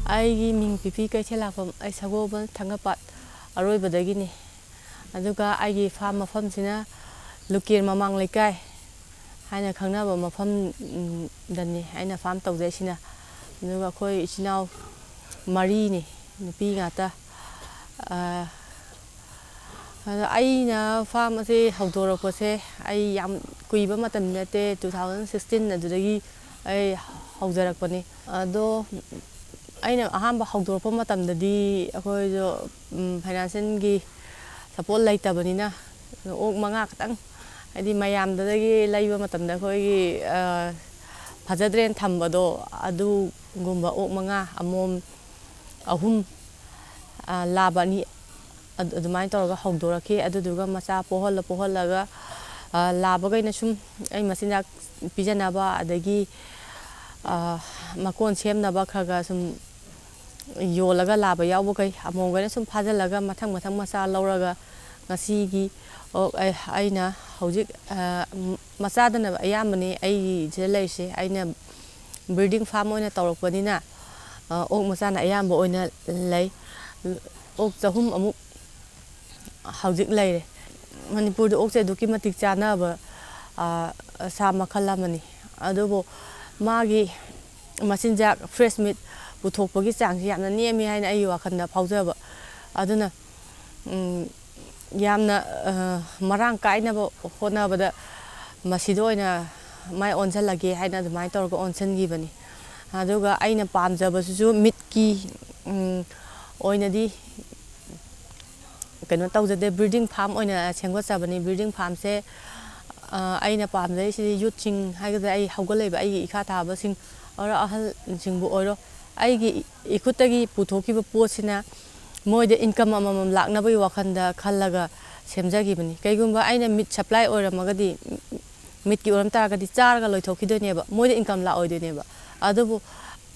Aigi ming Pipi Keithellakpam ai Sagoban Thangapat Aroibadagini aduga aigi farm mafamsina Lukir Mamang Lekai haina khangnaba mafam dani aina farm tawjaisina aduga khoi ichinau mari ni nupi ngata aina farm ase hawdorakpase ai yam kuiba matam nate 2016 adudagi ai hawjarakpani ado aina ahamba hawdorpa matamdadi akhoi jo financial gi support laitabanina ok manga katang adi mayamdagi laiba matamda khoi phajadren thambado adu gumba ok manga amom ahum labani adumai tawraga hawdoraki aduduga macha poholaga labagaina sum ai masina pijanaba adagi makon semnaba khaga sum yolaga laba yawbagai amongana sum phajalaga mathang macha lauraga ngasigi aina hojik machadana ayamani ai je leise aina breeding farm oina tawrakpanina ok machana ayamba oina lei ok chahum amuk hojik leire Manipur ok se duki matik chanaba sa makhal amani adubo magi masinjak fresh meat puthokpagi changsi yamna nemi haina ai wakhanda phaujaba aduna yamna marang kainaba honabada masidoina mai onjalage haina adumai tawraga onsangibani aduga aina pamjabasuju mitki oinadi kano tawjade breeding farm oina sengwachabani breeding farm se aina pamjai si youth sing haigada ai hawgalaiba ai ikha thaba sing ora ahal singbu oiro aigi ikutagi puthokiba posina moide income amam laknabai wakhanda khallaga semjagibani kaigumba aina meat supply oiramagadi meat ki oram taragadi charga loithokidoneba moide income la oidoineba adubu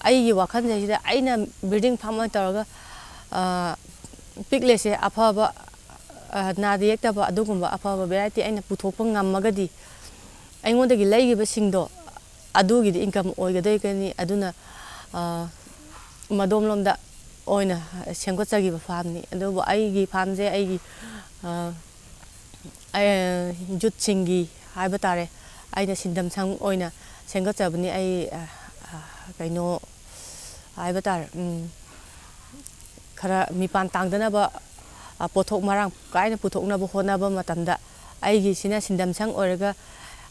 aigi wakhanja sida aina breeding farm oin taraga piklese afaba nadiektaba adugumba afaba variety aina puthokpa ngammagadi aingodagi leigiba singdo adugidi income oigadoikani aduna madomlomda oina sengwatchagiba farmni adubu aigi farmje aigi jutsingi haiba tare aina sindam sang oina sengwatchabani ai kaino haiba tare khara mipan tangdanaba pothok marang kaina puthoknaba honaba matamda aigi sina sindam sang oiraga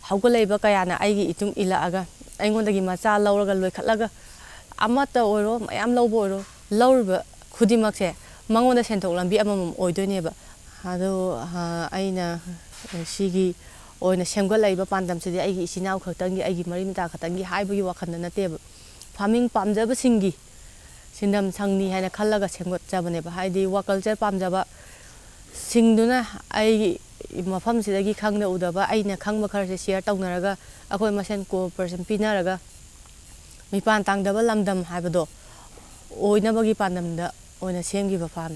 hawgalaiba kayana aigi itung ilaaga aingodagi macha lauraga loikhatlaga amata oiro mayam lawbo oiro lauriba khudimakse mangonda senthok lambi amamam oidoineba ado aina sigi oina semgalaiba pandamsidi aigi isinau khaktangi aigi marimta khatangi haibagi wakhanda nateba farming pamjaba singi sindam sangni haina khallaga semgatchabaneba haidi waculture pamjaba singduna aigi mafamsidagi khangna udaba aina khangba kharse share tawnaraga akhoi masen cooperation pinaraga mipan tangdaba lamdam haibado oinabagi pandamda oina semgiba farm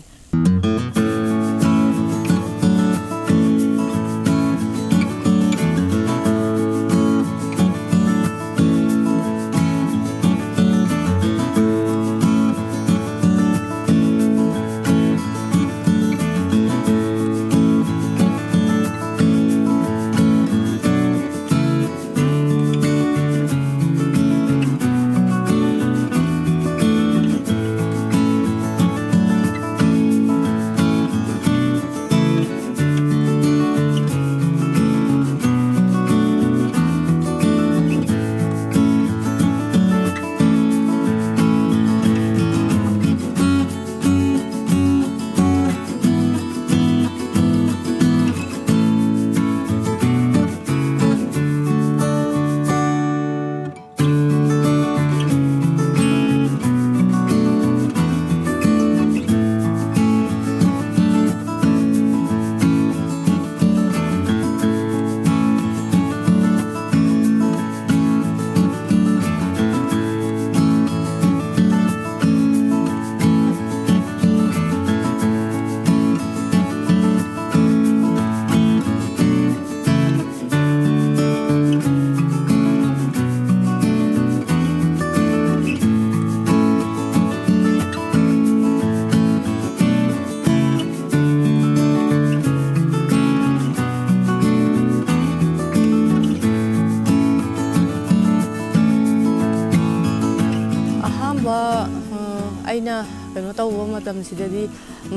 ꯇꯧꯕ ꯃꯇꯝꯁꯤꯗꯗꯤ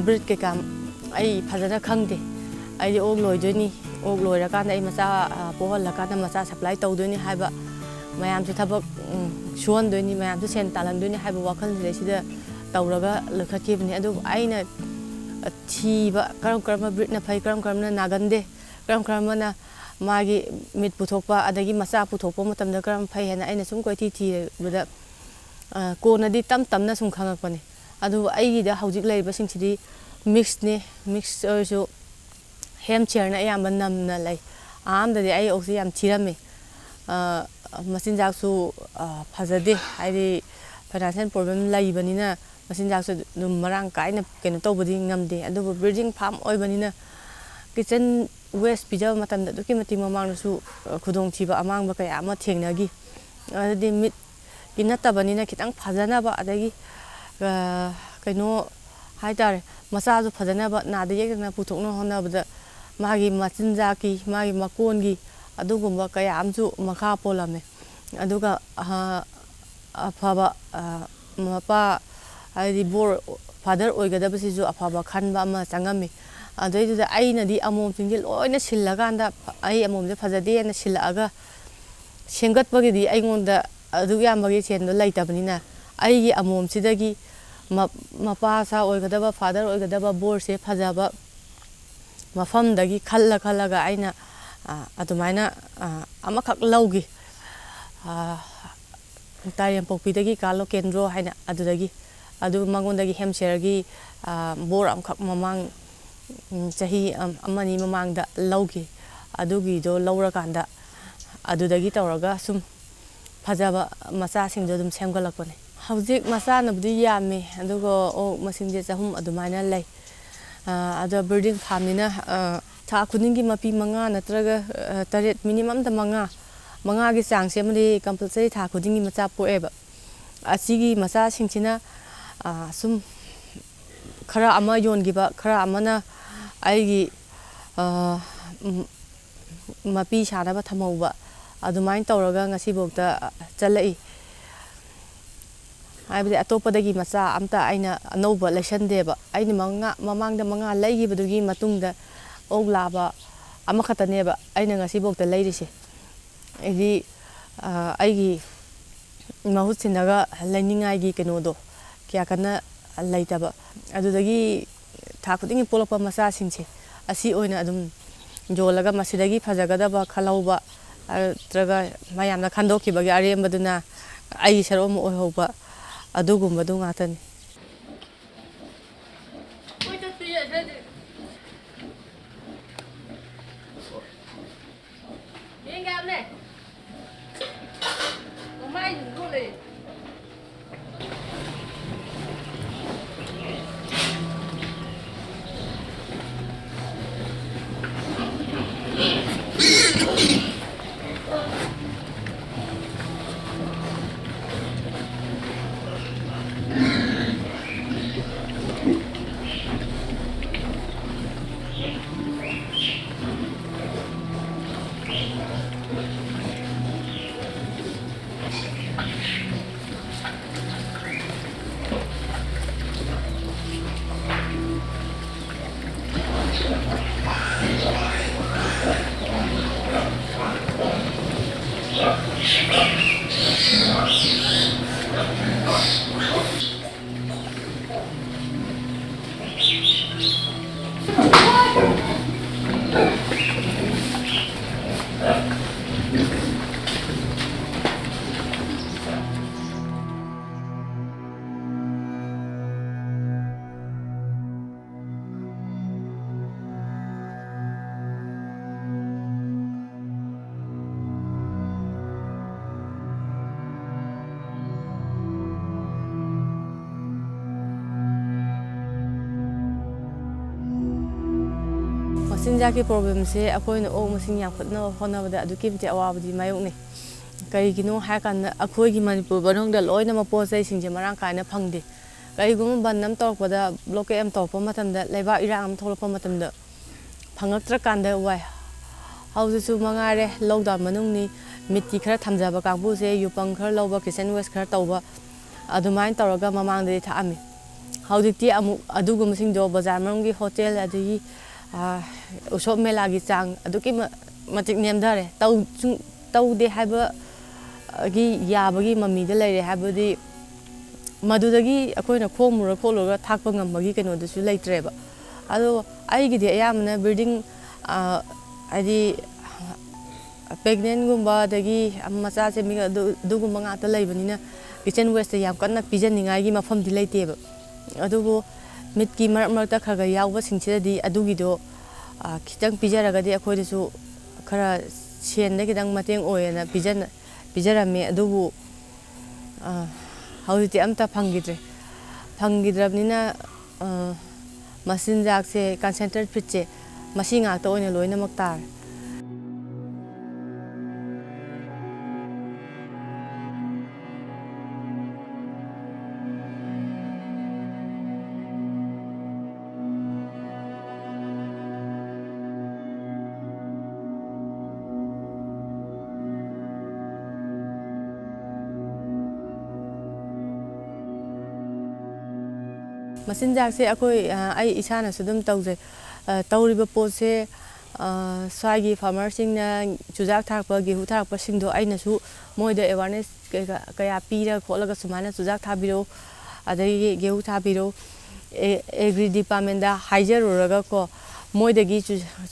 breed ꯀꯩꯀꯥ ꯑꯩ ꯐꯖꯅ ꯈꯪꯗꯦ ꯑꯩꯗꯤ ꯑꯣꯛ ꯂꯣꯏꯗꯣꯏꯅꯤ ꯑꯣꯛ ꯂꯣꯏꯔꯀꯥꯟꯗ ꯑꯩ ꯃꯆꯥ ꯄꯣꯛꯍꯜꯂꯀꯥꯟꯗ ꯃꯆꯥ ꯁꯄ꯭ꯂꯥꯏ ꯇꯧꯗꯣꯏꯅꯤ ꯍꯥꯏꯕ ꯃꯌꯥꯝꯁꯨ ꯊꯕꯛ ꯁꯨꯍꯟꯗꯣꯏꯅꯤ ꯃꯌꯥꯝꯁꯨ ꯁꯦꯟ ꯇꯥꯜꯍꯟꯗꯣꯏꯅꯤ ꯍꯥꯏꯕ ꯋꯥꯈꯜꯁꯤꯗ ꯇꯧꯔꯒ ꯂꯧꯈꯠꯈꯤꯕꯅꯤ ꯑꯗꯨꯕꯨ ꯑꯩꯅ ꯊꯤꯕ ꯀꯔꯝ ꯀꯔꯝꯕ ꯕ꯭ꯔꯤꯠꯅ ꯐꯩ ꯀꯔꯝ ꯀꯔꯝꯕꯅ ꯅꯥꯒꯟꯗꯦ ꯀꯔꯝ ꯀꯔꯝꯕꯅ ꯃꯥꯒꯤ ꯃꯤꯠ ꯄꯨꯊꯣꯛꯄ ꯑꯗꯒꯤ ꯃꯆꯥ ꯄꯨꯊꯣꯛꯄ ꯃꯇꯝꯗ ꯀꯔꯝ ꯐꯩ ꯍꯥꯏꯅ ꯑꯩꯅ ꯁꯨꯝ ꯀꯣꯏꯊꯤ ꯊꯤꯕꯗ ꯀꯣꯟꯅꯗꯤ ꯇꯞꯅ ꯁꯨꯝ ꯈꯪꯉꯛꯄꯅꯤ ꯑꯗꯨꯕꯨ ꯑꯩꯒꯤꯗ ꯍꯧꯖꯤꯛ ꯂꯩꯔꯤꯕꯁꯤꯡꯁꯤꯗꯤ ꯃꯤꯛꯁꯅꯤ ꯃꯤꯛꯁ ꯑꯣꯏꯔꯁꯨ ꯍꯦꯝꯆꯤꯌꯔꯅ ꯑꯌꯥꯝꯕ ꯅꯝꯅ ꯂꯩ ꯑꯍꯥꯟꯕꯗꯗꯤ ꯑꯩ ꯑꯣꯛꯁꯤ ꯌꯥꯝ ꯊꯤꯔꯝꯃꯤ ꯃꯆꯤꯟꯖꯥꯛꯁꯨ ꯐꯖꯗꯦ ꯍꯥꯏꯗꯤ ꯐꯥꯏꯅꯥꯟꯁꯤꯌꯦꯜ ꯄ꯭ꯔꯣꯕ꯭ꯂꯦꯝ ꯂꯩꯕꯅꯤꯅ ꯃꯆꯤꯟꯖꯥꯛꯁꯨ ꯑꯗꯨꯝ ꯃꯔꯥꯡ ꯀꯥꯏꯅ ꯀꯩꯅꯣ ꯇꯧꯕꯗꯤ ꯉꯝꯗꯦ ꯑꯗꯨꯕꯨ ꯕ꯭ꯔꯤꯗꯤꯡ ꯐꯥꯔꯝ ꯑꯣꯏꯕꯅꯤꯅ ꯀꯤꯆꯟ ꯋꯦꯁ ꯄꯤꯖꯕ ꯃꯇꯝꯗ ꯑꯗꯨꯛꯀꯤ ꯃꯇꯤꯛ ꯃꯃꯥꯡꯗꯁꯨ ꯈꯨꯗꯣꯡꯊꯤꯕ ꯑꯃꯥꯡꯕ ꯀꯌꯥ ꯑꯃ ꯊꯦꯡꯅꯈꯤ ꯑꯗꯨꯗꯤ ꯃꯤꯠꯀꯤ ꯅꯠꯇꯕꯅꯤꯅ ꯈꯤꯇꯪ ꯐꯖꯅꯕ ꯑꯗꯒꯤ ꯀꯩꯅꯣ ꯍꯥꯏꯇꯥꯔꯦ ꯃꯆꯥꯁꯨ ꯐꯖꯅꯕ ꯅꯥꯗ ꯌꯦꯛꯇꯅ ꯄꯨꯊꯣꯛꯅꯕ ꯍꯣꯠꯅꯕꯗ ꯃꯥꯒꯤ ꯃꯆꯤꯟꯖꯥꯛꯀꯤ ꯃꯥꯒꯤ ꯃꯀꯣꯟꯒꯤ ꯑꯗꯨꯒꯨꯝꯕ ꯀꯌా ꯑꯃꯁꯨ ꯃꯈꯥ ꯄꯣꯜꯂꯝꯃꯦ ꯑꯗꯨꯒ ꯑꯐꯕ ꯃꯄꯥ ꯍꯥꯏꯗꯤ ꯐꯥꯗꯔ ꯑꯣꯏꯒꯗꯕꯁꯤꯁꯨ ꯑꯐꯕ ꯈꯟꯕ ꯑꯃ ꯆꯪꯉꯝꯃꯤ ꯑꯗꯨꯏꯗꯨꯗ ꯑꯩꯅꯗꯤ ꯑꯃꯣꯝꯁꯤꯡꯁꯦ ꯂꯣꯏꯅ ꯁꯤꯜꯂꯀꯥꯟꯗ ꯑꯩ ꯑꯃꯣꯝꯁꯦ ꯐꯖꯗꯦꯅ ꯁꯤꯜꯂꯛꯑꯒ ꯁꯦꯝꯒꯠꯄꯒꯤꯗꯤ ꯑꯩꯉꯣꯟꯗ ꯑꯗꯨꯛ ꯌꯥꯝꯕꯒꯤ ꯁꯦꯟꯗꯣ ꯂꯩꯇꯕꯅꯤꯅ ꯑꯩꯒꯤ ꯑꯃꯣꯝꯁꯤꯗꯒꯤ ꯃꯄꯥ ꯁꯥ ꯑꯣꯏꯒꯗꯕ ꯐꯥꯗꯔ ꯑꯣꯏꯒꯗꯕ ꯕꯣꯔꯁꯦ ꯐꯖꯕ ꯃꯐꯝꯗꯒꯤ ꯈꯜꯂꯒ ꯑꯩꯅ ꯑꯗꯨꯃꯥꯏꯅ ꯑꯃꯈꯛ ꯂꯧꯈꯤ ꯇꯥꯏꯔꯦꯝꯄꯣꯛꯄꯤꯗꯒꯤ ꯀꯥꯔꯂꯣ ꯀꯦꯟꯗ꯭ꯔꯣ ꯍꯥꯏꯅ ꯑꯗꯨꯗꯒꯤ ꯑꯗꯨ ꯃꯉꯣꯟꯗꯒꯤ ꯍꯦꯝꯁꯤꯌꯔꯒꯤ ꯕꯣꯔ ꯑꯃꯈꯛ ꯃꯃꯥꯡ ꯆꯍꯤ ꯑꯃꯅꯤ ꯃꯃꯥꯡꯗ ꯂꯧꯈꯤ ꯑꯗꯨꯒꯤꯗꯣ ꯂꯧꯔꯀꯥꯟꯗ ꯑꯗꯨꯗꯒꯤ ꯇꯧꯔꯒ ꯁꯨꯝ ꯐꯖꯕ ꯃꯆꯥꯁꯤꯡꯗꯣ ꯑꯗꯨꯝ ꯁꯦꯝꯒꯠꯂꯛꯄꯅꯦ ꯍꯧꯖꯤꯛ ꯃꯆꯥꯅꯕꯨꯗꯤ ꯌꯥꯝꯃꯤ ꯑꯗꯨꯒ ꯑꯣꯛ ꯃꯁꯤꯡꯁꯦ 300 ꯑꯗꯨꯃꯥꯏꯅ ꯂꯩ ꯑꯗꯣ ꯕ꯭ꯔꯤꯗꯤꯡ ꯐꯥꯔꯝꯅꯤꯅ ꯊꯥ ꯈꯨꯗꯤꯡꯒꯤ ꯃꯄꯤ 5 ꯅꯠꯇ꯭ꯔꯒ 8 ꯃꯤꯅꯤꯃꯝꯗ 5ꯒꯤ ꯆꯥꯡꯁꯦ ꯑꯃꯗꯤ ꯀꯝꯄꯜꯁꯔꯤ ꯊꯥ ꯈꯨꯗꯤꯡꯒꯤ ꯃꯆꯥ ꯄꯣꯛꯑꯦꯕ ꯑꯁꯤꯒꯤ ꯃꯆꯥꯁꯤꯡꯁꯤꯅ ꯁꯨꯝ ꯈꯔ ꯑꯃ ꯌꯣꯟꯈꯤꯕ ꯈꯔ ꯑꯃꯅ ꯑꯩꯒꯤ ꯃꯄꯤ ꯁꯥꯅꯕ ꯊꯝꯍꯧꯕ ꯑꯗꯨꯃꯥꯏꯅ ꯇꯧꯔꯒ ꯉꯁꯤꯐꯥꯎꯗ ꯆꯠꯂꯛꯏ ꯍꯥꯏꯕꯗꯤ ꯑꯇꯣꯞꯄꯗꯒꯤ ꯃꯆꯥ ꯑꯝꯇ ꯑꯩꯅ ꯑꯅꯧꯕ ꯂꯩꯁꯟꯗꯦꯕ ꯑꯩꯅ ꯃꯃꯥꯡꯗ 5 ꯂꯩꯈꯤꯕꯗꯨꯒꯤ ꯃꯇꯨꯡꯗ ꯑꯣꯛ ꯂꯥꯕ ꯑꯃꯈꯛꯇꯅꯦꯕ ꯑꯩꯅ ꯉꯁꯤꯐꯥꯎꯗ ꯂꯩꯔꯤꯁꯦ ꯍꯥꯏꯗꯤ ꯑꯩꯒꯤ ꯃꯍꯨꯠ ꯁꯤꯟꯅꯒ ꯂꯩꯅꯤꯡꯉꯥꯏꯒꯤ ꯀꯩꯅꯣꯗꯣ ꯀꯌꯥ ꯀꯟꯅ ꯂꯩꯇꯕ ꯑꯗꯨꯗꯒꯤ ꯊꯥ ꯈꯨꯗꯤꯡꯒꯤ ꯄꯣꯛꯂꯛꯄ ꯃꯆꯥꯁꯤꯡꯁꯦ ꯑꯁꯤ ꯑꯣꯏꯅ ꯑꯗꯨꯝ ꯌꯣꯜꯂꯒ ꯃꯁꯤꯗꯒꯤ ꯐꯖꯒꯗꯕ ꯈꯜꯍꯧꯕ ꯅꯠꯇ꯭ꯔꯒ ꯃꯌꯥꯝꯅ ꯈꯟꯗꯣꯛꯈꯤꯕꯒꯤ ꯑꯔꯦꯝꯕꯗꯨꯅ ꯑꯩꯒꯤ ꯁꯔꯨꯛ ꯑꯃ ꯑꯣꯏꯍꯧꯕ ꯑꯗꯨꯒꯨꯝꯕꯗꯨ ꯉꯥꯛꯇꯅꯤ ꯃꯆꯤꯟꯖꯥꯛꯀꯤ ꯄ꯭ꯔꯣꯕ꯭ꯂꯦꯝꯁꯦ ꯑꯩꯈꯣꯏꯅ ꯑꯣꯛ ꯃꯁꯤꯡ ꯌꯥꯝꯈꯠꯅꯕ ꯍꯣꯠꯅꯕꯗ ꯑꯗꯨꯛꯀꯤ ꯃꯇꯤꯛ ꯑꯋꯥꯕꯗꯤ ꯃꯥꯌꯣꯛꯅꯩ ꯀꯔꯤꯒꯤꯅꯣ ꯍꯥꯏꯔꯀꯥꯟꯗ ꯑꯩꯈꯣꯏꯒꯤ ꯃꯅꯤꯄꯨꯔ ꯃꯅꯨꯡꯗ ꯂꯣꯏꯅꯃꯛ ꯄꯣꯠ ꯆꯩꯁꯤꯡꯁꯦ ꯃꯔꯥꯡ ꯀꯥꯏꯅ ꯐꯪꯗꯦ ꯀꯔꯤꯒꯨꯝꯕ ꯕꯟ ꯑꯃ ꯇꯧꯔꯛꯄꯗ ꯕ꯭ꯂꯣꯀꯦꯠ ꯑꯃ ꯇꯧꯔꯛꯄ ꯃꯇꯝꯗ ꯂꯩꯕꯥꯛ ꯏꯔꯥꯡ ꯑꯃ ꯊꯣꯛꯂꯛꯄ ꯃꯇꯝꯗ ꯐꯪꯉꯛꯇ꯭ꯔꯀꯥꯟꯗ ꯋꯥꯏ ꯍꯧꯖꯤꯛꯁꯨ ꯃꯉꯥꯏꯔꯦ ꯂꯣꯛꯗꯥꯎꯟ ꯃꯅꯨꯡꯅꯤ ꯃꯤꯠꯀꯤ ꯈꯔ ꯊꯝꯖꯕ ꯀꯥꯡꯕꯨꯁꯦ ꯌꯨꯄꯪ ꯈꯔ ꯂꯧꯕ ꯀꯤꯆꯟ ꯋꯦꯁ ꯈꯔ ꯇꯧꯕ ꯑꯗꯨꯃꯥꯏꯅ ꯇꯧꯔꯒ ꯃꯃꯥꯡꯗꯗꯤ ꯊꯥꯛꯑꯝꯃꯤ ꯍꯧꯖꯤꯛꯇꯤ ꯑꯃꯨꯛ ꯑꯗꯨꯒꯨꯝꯕꯁꯤꯡꯗꯣ ꯕꯖꯥꯔ ꯃꯅꯨꯡꯒꯤ ꯍꯣꯇꯦꯜ ꯑꯗꯒꯤ ꯎꯁꯣꯞ ꯃꯦꯂꯥꯒꯤ ꯆꯥꯡ ꯑꯗꯨꯛꯀꯤ ꯃꯇꯤꯛ ꯅꯦꯝꯊꯔꯦ ꯇꯧꯗꯦ ꯍꯥꯏꯕꯒꯤ ꯌꯥꯕꯒꯤ ꯃꯃꯤꯗ ꯂꯩꯔꯦ ꯍꯥꯏꯕꯗꯤ ꯃꯗꯨꯗꯒꯤ ꯑꯩꯈꯣꯏꯅ ꯈꯣꯝꯃꯨꯔ ꯈꯣꯠꯂꯨꯔꯒ ꯊꯥꯛꯄ ꯉꯝꯕꯒꯤ ꯀꯩꯅꯣꯗꯨꯁꯨ ꯂꯩꯇ꯭ꯔꯦꯕ ꯑꯗꯣ ꯑꯩꯒꯤꯗꯤ ꯑꯌꯥꯝꯕꯅ ꯕꯤꯜꯗꯤꯡ ꯍꯥꯏꯗꯤ ꯄ꯭ꯔꯦꯒꯅꯦꯟꯒꯨꯝꯕ ꯑꯗꯒꯤ ꯃꯆꯥ ꯁꯦꯝꯕꯤꯒ ꯑꯗꯨꯒꯨꯝꯕ ꯉꯥꯛꯇ ꯂꯩꯕꯅꯤꯅ ꯀꯤꯆꯟ ꯋꯦꯁꯇ ꯌꯥꯝ ꯀꯟꯅ ꯄꯤꯖꯅꯤꯡꯉꯥꯏꯒꯤ ꯃꯐꯝꯗꯤ ꯂꯩꯇꯦꯕ ꯑꯗꯨꯕꯨ ꯃꯤꯠꯀꯤ ꯃꯔꯛ ꯃꯔꯛꯇ ꯈꯔ ꯈꯔ ꯌꯥꯎꯕꯁꯤꯡꯁꯤꯗꯗꯤ ꯑꯗꯨꯒꯤꯗꯣ ꯈꯤꯇꯪ ꯄꯤꯖꯔꯒꯗꯤ ꯑꯩꯈꯣꯏꯗꯁꯨ ꯈꯔ ꯁꯦꯟꯗ ꯈꯤꯇꯪ ꯃꯇꯦꯡ ꯑꯣꯏꯌꯦꯅ ꯄꯤꯖꯔꯝꯃꯦ ꯑꯗꯨꯕꯨ ꯍꯧꯖꯤꯛꯇꯤ ꯑꯝꯇ ꯐꯪꯈꯤꯗ꯭ꯔꯕꯅꯤꯅ ꯃꯆꯤꯟꯖꯥꯛꯁꯦ ꯀꯟꯁꯦꯟꯇ꯭ꯔꯦꯠ ꯐꯤꯠꯁꯦ ꯃꯁꯤ ꯉꯥꯛꯇ ꯑꯣꯏꯅ ꯂꯣꯏꯅꯃꯛ ꯇꯥꯔꯦ ꯃꯆꯤꯟꯖꯥꯛꯁꯦ ꯑꯩ ꯏꯁꯥꯅꯁꯨ ꯑꯗꯨꯝ ꯇꯧꯖꯩ ꯇꯧꯔꯤꯕ ꯄꯣꯠꯁꯦ ꯁ꯭ꯋꯥꯏꯒꯤ ꯐꯥꯔꯃꯔꯁꯤꯡꯅ ꯆꯨꯖꯥꯛ ꯊꯥꯔꯛꯄ ꯒꯦꯍꯨ ꯊꯥꯔꯛꯄꯁꯤꯡꯗꯣ ꯑꯩꯅꯁꯨ ꯃꯣꯏꯗ ꯑꯦꯋꯥꯔꯅꯦꯁ ꯀꯌꯥ ꯄꯤꯔ ꯈꯣꯠꯂꯒ ꯁꯨꯃꯥꯏꯅ ꯆꯨꯖꯥꯛ ꯊꯥꯕꯤꯔꯣ ꯑꯗꯒꯤ ꯒꯦꯍꯨ ꯊꯥꯕꯤꯔꯣ ꯑꯦꯒ꯭ꯔꯤ ꯗꯤꯄꯥꯔꯠꯃꯦꯟꯗ ꯍꯥꯏꯖꯔꯨꯔꯒꯀꯣ ꯃꯣꯏꯗꯒꯤ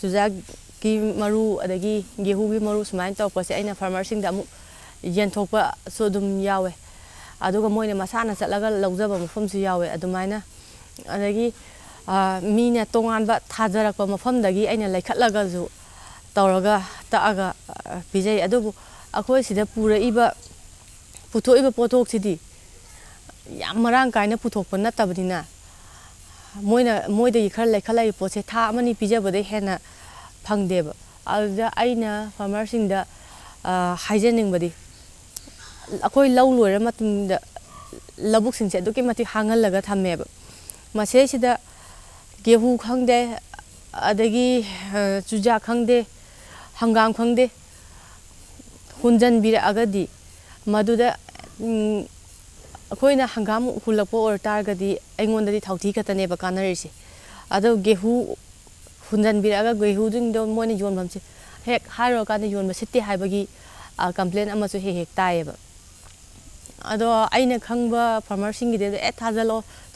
ꯆꯨꯖꯥꯛꯀꯤ ꯃꯔꯨ ꯑꯗꯒꯤ ꯒꯦꯍꯨꯒꯤ ꯃꯔꯨ ꯁꯨꯃꯥꯏꯅ ꯇꯧꯔꯛꯄꯁꯦ ꯑꯩꯅ ꯐꯥꯔꯃꯔꯁꯤꯡꯗ ꯑꯃꯨꯛ ꯌꯦꯟꯊꯣꯛꯄꯁꯨ ꯑꯗꯨꯝ ꯌꯥꯎꯋꯦ ꯑꯗꯨꯒ ꯃꯣꯏꯅ ꯃꯁꯥꯅ ꯆꯠꯂꯒ ꯂꯧꯖꯕ ꯃꯐꯝꯁꯨ ꯌꯥꯎꯋꯦ ꯑꯗꯨꯃꯥꯏꯅ ꯑꯗꯒꯤ ꯃꯤꯅ ꯇꯣꯉꯥꯟꯕ ꯊꯥꯖꯔꯛꯄ ꯃꯐꯝꯗꯒꯤ ꯑꯩꯅ ꯂꯩꯈꯠꯂꯒꯁꯨ ꯇꯧꯔꯒ ꯇꯛꯑꯒ ꯄꯤꯖꯩ ꯑꯗꯨꯕꯨ ꯑꯩꯈꯣꯏ ꯁꯤꯗ ꯄꯨꯊꯣꯛꯏꯕ ꯄꯣꯠꯊꯣꯛꯁꯤꯗꯤ ꯌꯥꯝ ꯃꯔꯥꯡ ꯀꯥꯏꯅ ꯄꯨꯊꯣꯛꯄ ꯅꯠꯇꯕꯅꯤꯅ ꯃꯣꯏꯗꯒꯤ ꯈꯔ ꯂꯩꯈꯠꯂꯛꯏꯕ ꯄꯣꯠꯁꯦ ꯊꯥ ꯑꯃꯅꯤ ꯄꯤꯖꯕꯗꯩ ꯍꯦꯟꯅ ꯐꯪꯗꯦꯕ ꯑꯗꯨꯗ ꯑꯩꯅ ꯐꯥꯔꯃꯔꯁꯤꯡꯗ ꯍꯥꯏꯖꯅꯤꯡꯕꯗꯤ ꯑꯩꯈꯣই ꯂꯧ ꯂꯣꯏꯔ ꯃꯇꯨꯡꯗ ꯂꯧꯕꯨꯛꯁꯤꯡꯁꯦ ꯑꯗꯨꯛꯀꯤ ꯃꯇꯤꯛ ꯍꯥꯡꯍꯜꯂꯒ ꯊꯝꯃꯦꯕ ꯃꯁꯤꯁꯤꯗ ꯒꯦꯍꯨ ꯈꯪꯗꯦ ꯑꯗꯒꯤ ꯆꯨꯖꯥꯛ ꯈꯪꯗꯦ ꯍꯪꯒꯥꯝ ꯈꯪꯗꯦ ꯍꯨꯟꯖꯟꯕꯤꯔꯛꯑꯒꯗꯤ ꯃꯗꯨꯗ ꯑꯩꯈꯣꯏꯅ ꯍꯪꯒꯥꯝ ꯍꯨꯜꯂꯛꯄ ꯑꯣꯏꯇꯥꯔꯒꯗꯤ ꯑꯩꯉꯣꯟꯗꯗꯤ ꯊꯥꯎꯊꯤ ꯈꯛꯇꯅꯦꯕ ꯀꯥꯟꯅꯔꯤꯁꯦ ꯑꯗꯣ ꯒꯦꯍꯨ ꯍꯨꯟꯖꯟꯕꯤꯔꯛꯑꯒ ꯒꯦꯍꯨꯁꯤꯡꯗꯣ ꯃꯣꯏꯅ ꯌꯣꯟꯐꯝꯁꯦ ꯍꯦꯛ ꯍꯥꯏꯔꯨꯔꯀꯥꯟꯗ ꯌꯣꯟꯕ ꯁꯤꯠꯇꯦ ꯍꯥꯏꯕꯒꯤ ꯀꯝꯄ꯭ꯂꯦꯟ ꯑꯃꯁꯨ ꯍꯦꯛ ꯇꯥꯏꯌꯦꯕ ꯑꯗꯣ ꯑꯩꯅ ꯈꯪꯕ ꯐꯥꯔꯃꯔꯁꯤꯡꯒꯤꯗꯤ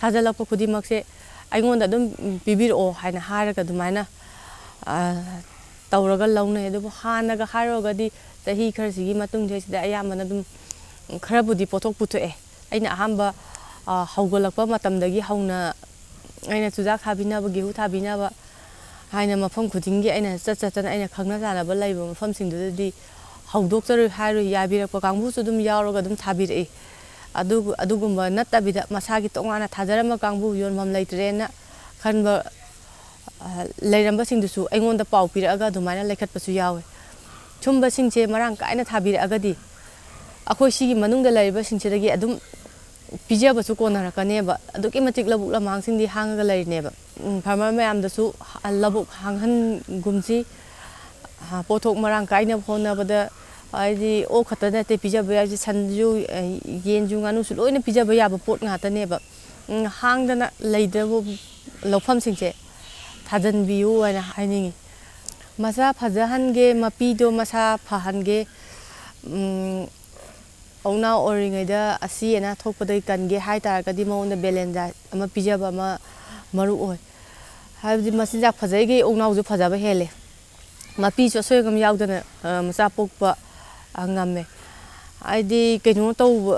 ꯊꯥꯖꯜꯂꯛꯄ ꯈꯨꯗꯤꯡꯃꯛꯁꯦ ꯑꯩꯉꯣꯟꯗ ꯑꯗꯨꯝ ꯄꯤꯕꯤꯔꯛꯑꯣ ꯍꯥꯏꯅ ꯍꯥꯏꯔꯒ ꯑꯗꯨꯃꯥꯏꯅ ꯇꯧꯔꯒ ꯂꯧꯅꯩ ꯑꯗꯨꯕꯨ ꯍꯥꯟꯅꯒ ꯍꯥꯏꯔꯨꯔꯒꯗꯤ ꯆꯍꯤ ꯈꯔꯁꯤꯒꯤ ꯃꯇꯨꯡꯁꯤꯗ ꯑꯌꯥꯝꯕꯅ ꯑꯗꯨꯝ ꯈꯔꯕꯨꯗꯤ ꯄꯣꯠꯊꯣꯛ ꯄꯨꯊꯣꯛꯑꯦ ꯑꯩꯅ ꯑꯍꯥꯟꯕ ꯍꯧꯒꯠꯂꯛꯄ ꯃꯇꯝꯗꯒꯤ ꯍꯧꯅ ꯑꯩꯅ ꯆꯨꯖꯥꯛ ꯊꯥꯕꯤꯅꯕ ꯒꯦꯍꯨ ꯊꯥꯕꯤꯅꯕ ꯍꯥꯏꯅ ꯃꯐꯝ ꯈꯨꯗꯤꯡꯒꯤ ꯑꯩꯅ ꯆꯠꯇꯅ ꯑꯩꯅ ꯈꯪꯅ ꯆꯥꯟꯅꯕ ꯂꯩꯕ ꯃꯐꯝꯁꯤꯡꯗꯨꯗꯗꯤ ꯍꯧꯗꯣꯛꯆꯔꯣꯏ ꯍꯥꯏꯔꯣꯏ ꯌꯥꯕꯤꯔꯛꯄ ꯀꯥꯡꯕꯨꯁꯨ ꯑꯗꯨꯝ ꯌꯥꯎꯔꯒ ꯑꯗꯨꯝ ꯊꯥꯕꯤꯔꯛꯏ ꯑꯗꯨꯒꯨꯝꯕ ꯅꯠꯇꯕꯤꯗ ꯃꯁꯥꯒꯤ ꯇꯣꯉꯥꯟꯅ ꯊꯥꯖꯔꯝꯕ ꯀꯥꯡꯕꯨ ꯌꯣꯟꯐꯝ ꯂꯩꯇ꯭ꯔꯦꯅ ꯈꯟꯕ ꯂꯩꯔꯝꯕꯁꯤꯡꯗꯨꯁꯨ ꯑꯩꯉꯣꯟꯗ ꯄꯥꯎ ꯄꯤꯔꯛꯑꯒ ꯑꯗꯨꯃꯥꯏꯅ ꯂꯩꯈꯠꯄꯁꯨ ꯌꯥꯎꯋꯦ ꯁꯨꯝꯕꯁꯤꯡꯁꯦ ꯃꯔꯥꯡ ꯀꯥꯏꯅ ꯊꯥꯕꯤꯔꯛꯑꯒꯗꯤ ꯑꯩꯈꯣꯏ ꯁꯤꯒꯤ ꯃꯅꯨꯡꯗ ꯂꯩꯔꯤꯕꯁꯤꯡꯁꯤꯗꯒꯤ ꯑꯗꯨꯝ ꯄꯤꯖꯕꯁꯨ ꯀꯣꯟꯅꯔꯛꯀꯅꯦꯕ ꯑꯗꯨꯛꯀꯤ ꯃꯇꯤꯛ ꯂꯧꯕꯨꯛ ꯂꯝꯍꯥꯡꯁꯤꯡꯗꯤ ꯍꯥꯡꯉꯒ ꯂꯩꯔꯤꯅꯦꯕ ꯐꯥꯔꯃꯔ ꯃꯌꯥꯝꯗꯁꯨ ꯂꯧꯕꯨꯛ ꯍꯥꯡꯍꯟꯒꯨꯝꯁꯤ ꯄꯣꯠꯊꯣꯛ ꯃꯔꯥꯡ ꯀꯥꯏꯅꯕ ꯍꯣꯠꯅꯕꯗ ꯍꯥꯏꯗꯤ ꯑꯣꯛ ꯈꯛꯇ ꯅꯠꯇꯦ ꯄꯤꯖꯕ ꯌꯥꯏꯁꯦ ꯁꯟꯁꯨ ꯌꯦꯟꯁꯨ ꯉꯥꯅꯨꯁꯨ ꯂꯣꯏꯅ ꯄꯤꯖꯕ ꯌꯥꯕ ꯄꯣꯠ ꯉꯥꯛꯇꯅꯦꯕ ꯍꯥꯡꯗꯅ ꯂꯩꯗꯕ ꯂꯧꯐꯝꯁꯤꯡꯁꯦ ꯊꯥꯖꯟꯕꯤꯌꯨ ꯍꯥꯏꯅ ꯍꯥꯏꯅꯤꯡꯉꯤ ꯃꯁꯥ ꯐꯖꯍꯟꯒꯦ ꯃꯄꯤꯗꯣ ꯃꯁꯥ ꯐꯍꯟꯒꯦ ꯑꯣꯛꯅꯥꯎ ꯑꯣꯏꯔꯤꯉꯩꯗ ꯑꯁꯤ ꯑꯅꯥ ꯊꯣꯛꯄꯗꯒꯤ ꯀꯟꯒꯦ ꯍꯥꯏꯇꯥꯔꯒꯗꯤ ꯃꯉꯣꯟꯗ ꯕꯦꯂꯦꯟꯁ ꯗꯥꯏꯠ ꯑꯃ ꯄꯤꯖꯕ ꯑꯃ ꯃꯔꯨ ꯑꯣꯏ ꯍꯥꯏꯕꯗꯤ ꯃꯆꯤꯟꯖꯥꯛ ꯐꯖꯩꯈꯩ ꯑꯣꯛꯅꯥꯎꯁꯨ ꯐꯖꯕ ꯍꯦꯜꯂꯦ ꯃꯄꯤꯁꯨ ꯑꯁꯣꯏ ꯑꯉꯥꯝ ꯌꯥꯎꯗꯅ ꯃꯆꯥ ꯄꯣꯛꯄ ꯉꯝꯃꯦ ꯍꯥꯏꯗꯤ ꯀꯩꯅꯣ ꯇꯧꯕ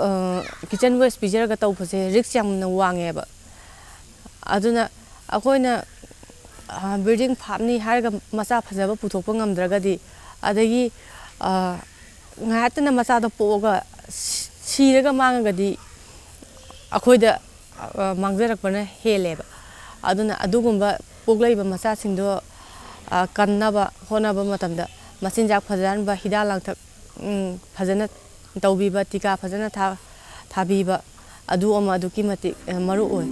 ꯀꯤꯆꯟ ꯋꯦꯁ ꯄꯤꯖꯔꯒ ꯇꯧꯕꯁꯦ ꯔꯤꯛꯁ ꯌꯥꯝꯅ ꯋꯥꯡꯉꯦꯕ ꯑꯗꯨꯅ ꯑꯩꯈꯣꯏꯅ ꯕ꯭ꯔꯤꯗꯤꯡ ꯐꯥꯝꯅꯤ ꯍꯥꯏꯔꯒ ꯃꯆꯥ ꯐꯖꯕ ꯄꯨꯊꯣꯛꯄ ꯉꯝꯗ꯭ꯔꯒꯗꯤ ꯑꯗꯒꯤ ꯉꯥꯏꯍꯥꯛꯇꯅ ꯃꯆꯥꯗꯣ ꯄꯣꯛꯑꯒ ꯁꯤꯔꯒ ꯃꯥꯡꯉꯒꯗꯤ ꯑꯩꯈꯣꯏꯗ ꯃꯥꯡꯖꯔꯛꯄꯅ ꯍꯦꯜꯂꯦꯕ ꯑꯗꯨꯅ ꯑꯗꯨꯒꯨꯝꯕ ꯄꯣꯛꯂꯛꯏꯕ ꯃꯆꯥꯁꯤꯡꯗꯣ ꯀꯟꯅꯕ ꯍꯣꯠꯅꯕ ꯃꯇꯝꯗ ꯃꯆꯤꯟꯖꯥꯛ ꯐꯖꯍꯟꯕ ꯍꯤꯗꯥꯛ ꯂꯥꯡꯊꯛ ꯐꯖꯅ ꯇꯧꯕꯤꯕ ꯇꯤꯀꯥ ꯐꯖꯅ ꯊꯥꯕꯤꯕ ꯑꯗꯨ ꯑꯃ ꯑꯗꯨꯛꯀꯤ ꯃꯇꯤꯛ ꯃꯔꯨ ꯑꯣꯏ